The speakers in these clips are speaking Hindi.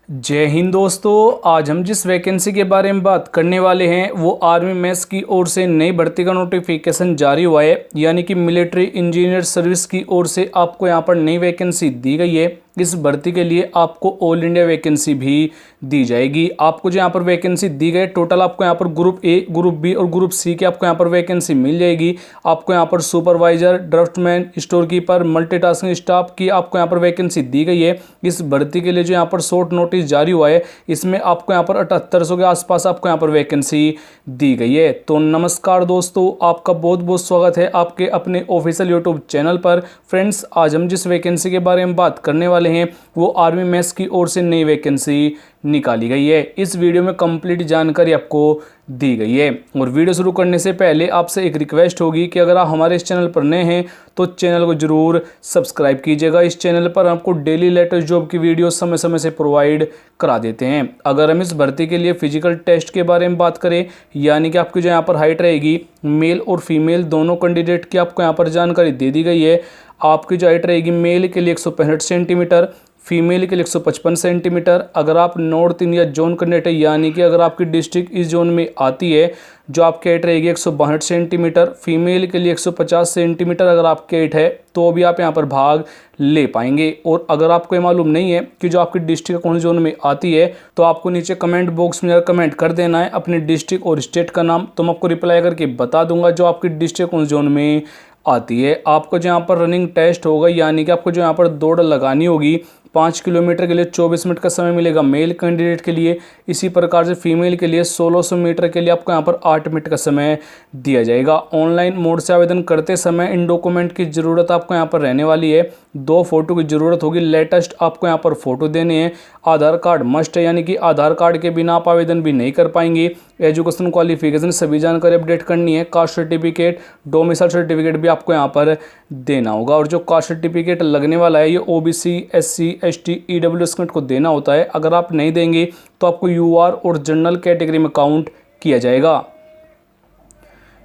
जय हिंद दोस्तों। आज हम जिस वैकेंसी के बारे में बात करने वाले हैं वो आर्मी मेंस की ओर से नई भर्ती का नोटिफिकेशन जारी हुआ है, यानी कि मिलिट्री इंजीनियर सर्विस की ओर से आपको यहां पर नई वैकेंसी दी गई है। इस भर्ती के लिए आपको ऑल इंडिया वैकेंसी भी दी जाएगी। आपको जो यहाँ पर वैकेंसी दी गई टोटल आपको यहाँ पर ग्रुप ए, ग्रुप बी और ग्रुप सी के आपको यहाँ पर वैकेंसी मिल जाएगी। आपको यहाँ पर supervisor, draftsman, store keeper, multitasking staff की आपको यहाँ पर वैकेंसी दी गई है। इस भर्ती के लिए जो यहाँ पर शॉर्ट नोटिस जारी हुआ है इसमें आपको यहाँ पर 7800 के आसपास आपको यहाँ पर वैकेंसी दी गई है। तो नमस्कार दोस्तों, आपका बहुत बहुत स्वागत है आपके अपने ऑफिशियल यूट्यूब चैनल पर। फ्रेंड्स, आज हम जिस वैकेंसी के बारे में बात करने वाले हैं वो आर्मी मेंस की ओर से नई वैकेंसी निकाली गई है। इस वीडियो में कंप्लीट जानकारी आपको दी गई है। और वीडियो शुरू करने से पहले आपसे एक रिक्वेस्ट होगी कि अगर आप हमारे इस चैनल पर नए हैं तो चैनल को जरूर सब्सक्राइब कीजिएगा। इस चैनल पर आपको डेली लेटेस्ट जॉब की वीडियो समय समय से प्रोवाइड करा देते हैं। अगर हम इस भर्ती के लिए फिजिकल टेस्ट के बारे में बात करें, यानी कि आपकी जो यहाँ पर हाइट रहेगी, मेल और फीमेल दोनों कैंडिडेट की आपको यहाँ पर जानकारी दे दी गई है। आपकी जो हाइट रहेगी मेल के लिए 165 सेंटीमीटर, फीमेल के लिए 155 सेंटीमीटर। अगर आप नॉर्थ इंडिया जोन कैंडिडेट है, यानी कि अगर आपकी डिस्ट्रिक्ट इस जोन में आती है, जो आपकी हाइट रहेगी 162 सेंटीमीटर, फीमेल के लिए 150 सेंटीमीटर अगर आपकी हाइट है तो भी आप यहाँ पर भाग ले पाएंगे। और अगर आपको ये मालूम नहीं है कि जो आपकी डिस्ट्रिक्ट कौन जोन में आती है तो आपको नीचे कमेंट बॉक्स में कमेंट कर देना है अपने डिस्ट्रिक्ट और स्टेट का नाम, तो मैं आपको रिप्लाई करके बता दूंगा जो आपकी डिस्ट्रिक्ट कौन जोन में आती है। आपको जो यहाँ पर रनिंग टेस्ट होगा, यानी कि आपको जो यहाँ पर दौड़ लगानी होगी 5 किलोमीटर के लिए 24 मिनट का समय मिलेगा मेल कैंडिडेट के लिए। इसी प्रकार से फीमेल के लिए 1600 मीटर के लिए आपको यहाँ पर 8 मिनट का समय दिया जाएगा। ऑनलाइन मोड से आवेदन करते समय इन डॉक्यूमेंट की ज़रूरत आपको यहाँ पर रहने वाली है। 2 फोटो की ज़रूरत होगी, लेटेस्ट आपको यहाँ पर फोटो देने हैं। आधार कार्ड मस्ट है, यानी कि आधार कार्ड के बिना आप आवेदन भी नहीं कर पाएंगे। एजुकेशन क्वालिफिकेशन सभी जानकारी अपडेट करनी है। कास्ट सर्टिफिकेट, डोमिसाइल सर्टिफिकेट भी आपको यहाँ पर देना होगा। और जो कास्ट सर्टिफिकेट लगने वाला है ये ओबीसी, एससी, एसटी, ईडब्ल्यूएस को देना होता है। अगर आप नहीं देंगे तो आपको यूआर और जनरल कैटेगरी में काउंट किया जाएगा।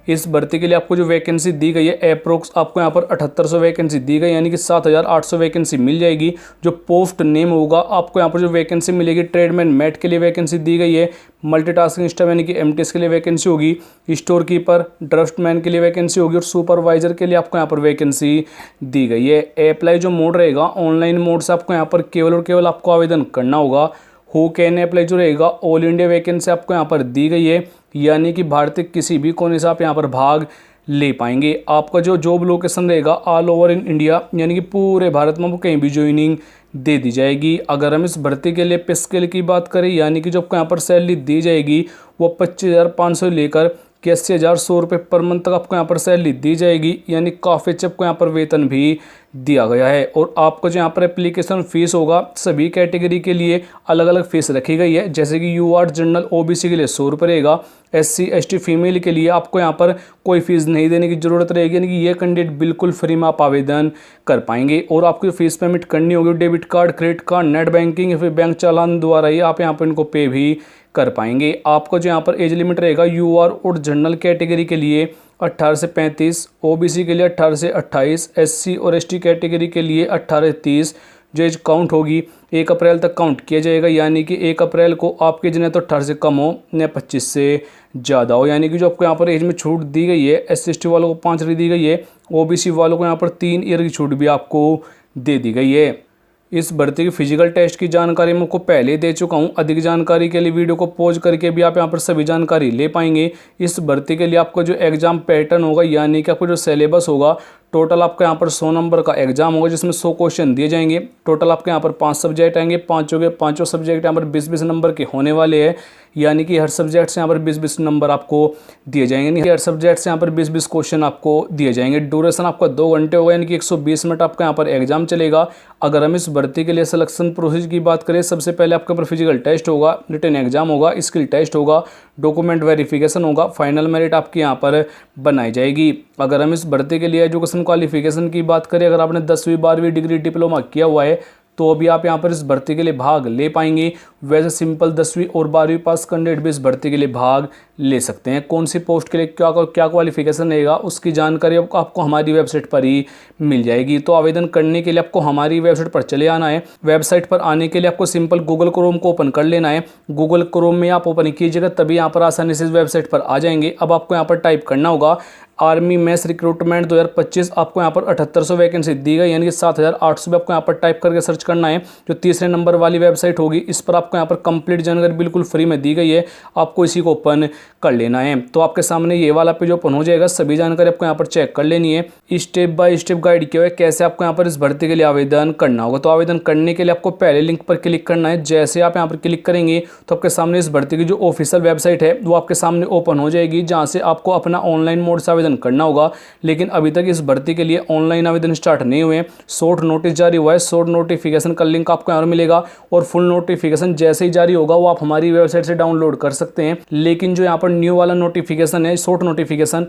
इस भर्ती के लिए आपको जो वैकेंसी दी गई है अप्रोक्स आपको यहाँ पर 7800 वैकेंसी दी गई, यानी कि 7800 वैकेंसी मिल जाएगी। जो पोस्ट नेम होगा आपको यहाँ पर जो वैकेंसी मिलेगी, ट्रेडमैन मैट के लिए वैकेंसी दी गई है, मल्टीटास्किंग स्टाफ यानी कि एमटीएस के लिए वैकेंसी होगी, स्टोर कीपर, ड्राफ्टमैन के लिए वैकेंसी होगी और सुपरवाइजर के लिए आपको यहाँ पर वैकेंसी दी गई है। अप्लाई जो मोड रहेगा ऑनलाइन मोड से आपको यहाँ पर केवल और केवल आपको आवेदन करना होगा। हु कैन अप्लाई जो रहेगा ऑल इंडिया वैकेंसी आपको यहाँ पर दी गई है, यानी कि भारत के किसी भी कोने से आप यहाँ पर भाग ले पाएंगे। आपका जो जॉब लोकेशन रहेगा ऑल ओवर इन इंडिया, यानी कि पूरे भारत में आपको कहीं भी ज्वाइनिंग दे दी जाएगी। अगर हम इस भर्ती के लिए पे स्केल की बात करें, यानी कि जो आपको यहाँ पर सैलरी दी जाएगी वो 25,500 लेकर 81,100 रुपये पर मंथ तक आपको यहाँ पर सैलरी दी जाएगी, यानी काफ़ी अच्छे आपको यहाँ पर वेतन भी दिया गया है। और आपको जो यहाँ पर एप्लीकेशन फ़ीस होगा सभी कैटेगरी के लिए अलग अलग फ़ीस रखी गई है। जैसे कि यूआर जनरल ओबीसी के लिए 100 रुपये रहेगा, एससी एसटी फीमेल के लिए आपको यहाँ पर कोई फीस नहीं देने की ज़रूरत रहेगी, यानी कि ये कैंडिडेट बिल्कुल फ्री में आप आवेदन कर पाएंगे। और आपको फीस पेमेंट करनी होगी debit card, credit card, net banking या फिर बैंक चालान द्वारा ही आप यहाँ पर इनको पे भी कर पाएंगे। आपको जो यहाँ पर एज लिमिट रहेगा यूआर और जनरल कैटेगरी के लिए 18 से 35, ओबीसी के लिए 18 से 28, एससी और एसटी कैटेगरी के लिए 18 से 30। जो एज काउंट होगी 1 अप्रैल तक काउंट किया जाएगा, यानी कि 1 अप्रैल को आपके जिन्हें तो 18 से कम हो न 25 से ज़्यादा हो। यानी कि जो आपको यहाँ पर एज में छूट दी गई है, एस सी वालों को 5 ईयर दी गई है, ओबीसी वालों को यहाँ पर 3 ईयर की छूट भी आपको दे दी गई है। इस भर्ती की फिजिकल टेस्ट की जानकारी मैं आपको पहले दे चुका हूं। अधिक जानकारी के लिए वीडियो को पॉज करके भी आप यहां पर सभी जानकारी ले पाएंगे। इस भर्ती के लिए आपको जो एग्जाम पैटर्न होगा, यानी कि आपको जो सिलेबस होगा, टोटल आपका यहाँ पर 100 नंबर का एग्जाम होगा जिसमें 100 क्वेश्चन दिए जाएंगे। टोटल आपके यहाँ पर 5 सब्जेक्ट आएंगे, पाँचों सब्जेक्ट यहाँ पर 20-20 नंबर के होने वाले हैं, यानी कि हर सब्जेक्ट से यहाँ पर 20-20 नंबर आपको दिए जाएंगे। नहीं, हर सब्जेक्ट से यहाँ पर 20-20 क्वेश्चन आपको दिए जाएंगे। ड्यूरेशन आपका 2 घंटे होगा, यानी कि 120 मिनट आपका यहाँ पर एग्जाम चलेगा। अगर हम इस भर्ती के लिए सिलेक्शन प्रोसेस की बात करें, सबसे पहले आपके ऊपर फिजिकल टेस्ट होगा, रिटन एग्जाम होगा, स्किल टेस्ट होगा, डॉक्यूमेंट वेरिफिकेशन होगा, फाइनल मेरिट आपकी यहाँ पर बनाई जाएगी। अगर हम इस भर्ती के लिए एजुकेशन क्वालिफिकेशन की बात करें, अगर आपने 10वीं 12वीं डिग्री डिप्लोमा किया हुआ है तो अभी आप यहाँ पर इस भर्ती के लिए भाग ले पाएंगे। वैसे सिंपल 10वीं और 12वीं पास कैंडिडेट भी इस भर्ती के लिए भाग ले सकते हैं। कौन सी पोस्ट के लिए क्या क्या क्वालिफिकेशन रहेगा उसकी जानकारी आपको हमारी वेबसाइट पर ही मिल जाएगी। तो आवेदन करने के लिए आपको हमारी वेबसाइट पर चले आना है। वेबसाइट पर आने के लिए आपको सिंपल गूगल क्रोम को ओपन कर लेना है। गूगल क्रोम में आप ओपन कीजिएगा तभी यहाँ पर आसानी से इस वेबसाइट पर आ जाएंगे। अब आपको यहाँ पर टाइप करना होगा आर्मी मेंस रिक्रूटमेंट 2025। आपको यहाँ पर 7800 वैकेंसी दी गई, यानी कि 7800 भी आपको यहाँ पर टाइप करके सर्च करना है। जो तीसरे नंबर वाली वेबसाइट होगी इस पर आपको यहाँ पर कंप्लीट जानकारी बिल्कुल फ्री में दी गई है, आपको इसी को ओपन कर लेना है। तो आपके सामने ये वाला पेज ओपन हो जाएगा। सभी जानकारी आपको यहाँ पर चेक कर लेनी है। स्टेप बाय स्टेप गाइड किया हुआ है कैसे आपको यहाँ पर इस भर्ती के लिए आवेदन करना होगा। तो आवेदन करने के लिए आपको पहले लिंक पर क्लिक करना है। जैसे आप यहाँ पर क्लिक करेंगे तो आपके सामने इस भर्ती की जो ऑफिशियल वेबसाइट है वो आपके सामने ओपन हो जाएगी, जहाँ से आपको अपना ऑनलाइन मोड से आवेदन करना होगा। लेकिन अभी तक इस भर्ती के लिए ऑनलाइन आवेदन स्टार्ट नहीं हुए। शॉर्ट नोटिस जारी हुआ है, शॉर्ट नोटिफिकेशन का लिंक आपको यहाँ मिलेगा और फुल नोटिफिकेशन जैसे ही जारी होगा वो आप हमारी वेबसाइट से डाउनलोड कर सकते हैं। लेकिन जो यहाँ पर न्यू वाला नोटिफिकेशन है शॉर्ट नोटिफिकेशन,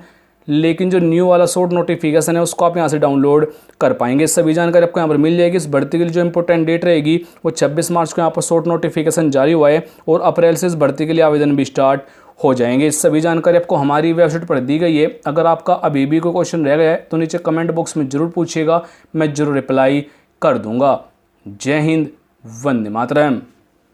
है उसको आप यहाँ से डाउनलोड कर पाएंगे। सभी जानकारी आपको यहाँ पर मिल जाएगी। इस भर्ती के लिए जो इंपॉर्टेंट डेट रहेगी वो 26 मार्च को यहाँ पर शॉर्ट नोटिफिकेशन जारी हुआ है और अप्रैल से इस भर्ती के लिए आवेदन भी स्टार्ट हो जाएंगे। सभी जानकारी आपको हमारी वेबसाइट पर दी गई है। अगर आपका अभी भी कोई क्वेश्चन रह गया है तो नीचे कमेंट बॉक्स में जरूर पूछिएगा, मैं जरूर रिप्लाई कर दूंगा। जय हिंद, वंदे मातरम।